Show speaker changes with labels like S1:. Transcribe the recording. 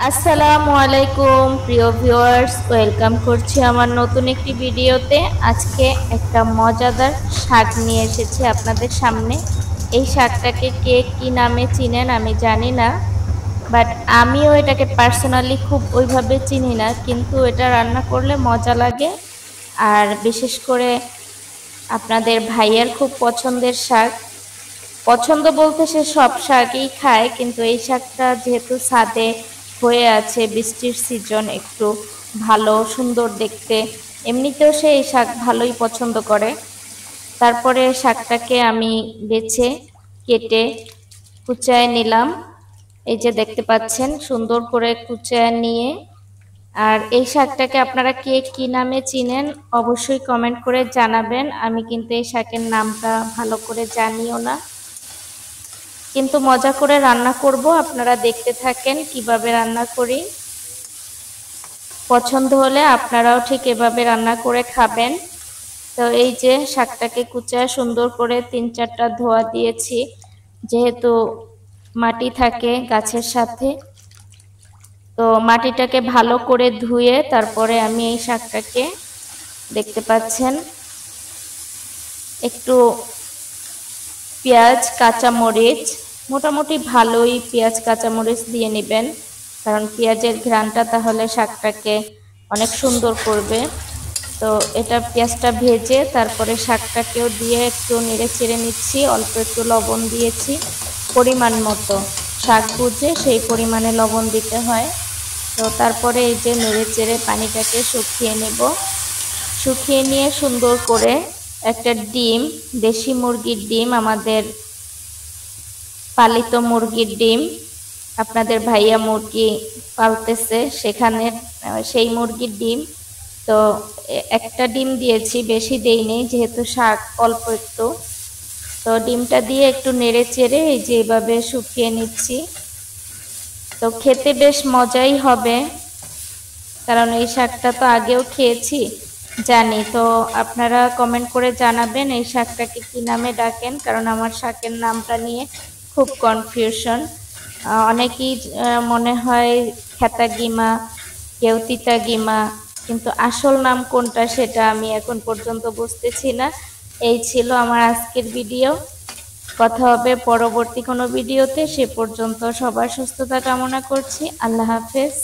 S1: আসসালামু আলাইকুম প্রিয় ভিউয়ার্স, ওয়েলকাম করছি আমার নতুন একটি ভিডিওতে। আজকে একটা মজাদার শাক নিয়ে এসেছি আপনাদের সামনে। এই শাকটাকে কে কি নামে চিনেন আমি জানি না, বাট আমিও এটাকে পার্সোনালি খুব ওইভাবে চিনি না, কিন্তু এটা রান্না করলে মজা লাগে। আর বিশেষ করে আপনাদের ভাইয়ার খুব পছন্দের শাক। পছন্দ বলতে সে সব শাকই খায়, কিন্তু এই শাকটা যেহেতু ছাদে হয়ে আছে, বৃষ্টির সিজন, একটু ভালো সুন্দর দেখতে, এমনিতেও সে এই শাক ভালোই পছন্দ করে। তারপরে শাকটাকে আমি বেছে কেটে কুচায় নিলাম। এই যে দেখতে পাচ্ছেন, সুন্দর করে কুচায় নিয়ে। আর এই শাকটাকে আপনারা কে কি নামে চিনেন অবশ্যই কমেন্ট করে জানাবেন। আমি কিন্তু এই শাকের নামটা ভালো করে জানিও না, কিন্তু মজা করে রান্না করব। আপনারা দেখতে থাকেন কিভাবে রান্না করি। পছন্দ হলে আপনারাও ঠিক এভাবে রান্না করে খাবেন। তো এই যে শাকটাকে কুচায় সুন্দর করে 3-4টা ধোয়া দিয়েছি, যেহেতু মাটি থাকে গাছের সাথে। তো মাটিটাকে ভালো করে ধুয়ে তারপরে আমি এই শাকটাকে, দেখতে পাচ্ছেন, একটু পেঁয়াজ কাঁচামরিচ, মোটামুটি ভালোই পেঁয়াজ কাঁচামরিচ দিয়ে নেবেন, কারণ পেঁয়াজের ঘ্রাণটা তাহলে শাকটাকে অনেক সুন্দর করবে। তো এটা পেঁয়াজটা ভেজে তারপরে শাকটাকেও দিয়ে একটু নেড়ে চেড়ে নিচ্ছি। অল্প একটু লবণ দিয়েছি পরিমাণ মতো, শাক বুঝে সেই পরিমাণে লবণ দিতে হয়। তো তারপরে এই যে নেড়ে চেড়ে পানিটাকে শুকিয়ে নেব। শুকিয়ে নিয়ে সুন্দর করে একটা ডিম, দেশি মুরগির ডিম, আমাদের পালিত মুরগির ডিম, আপনাদের ভাইয়া মুরগি পালতেছে সেখানে, সেই মুরগির ডিম। তো একটা ডিম দিয়েছি, বেশি দেইনি যেহেতু শাক অল্প একটু। তো ডিমটা দিয়ে একটু নেড়ে চেড়ে এই যে এভাবে শুকিয়ে নিচ্ছি। তো খেতে বেশ মজাই হবে, কারণ এই শাকটা তো আগেও খেয়েছি, জানি। তো আপনারা কমেন্ট করে জানাবেন এই শাকটাকে কি নামে ডাকেন, কারণ আমার শাকের নামটা নিয়ে খুব কনফিউশন। অনেকেই মনে হয় খেতা গিমা, কেউ তিতা গিমা, কিন্তু আসল নাম কোনটা সেটা আমি এখন পর্যন্ত বুঝতেছি না। এই ছিল আমার আজকের ভিডিও। কথা হবে পরবর্তী কোনো ভিডিওতে। সে পর্যন্ত সবার সুস্থতা কামনা করছি। আল্লাহ হাফেজ।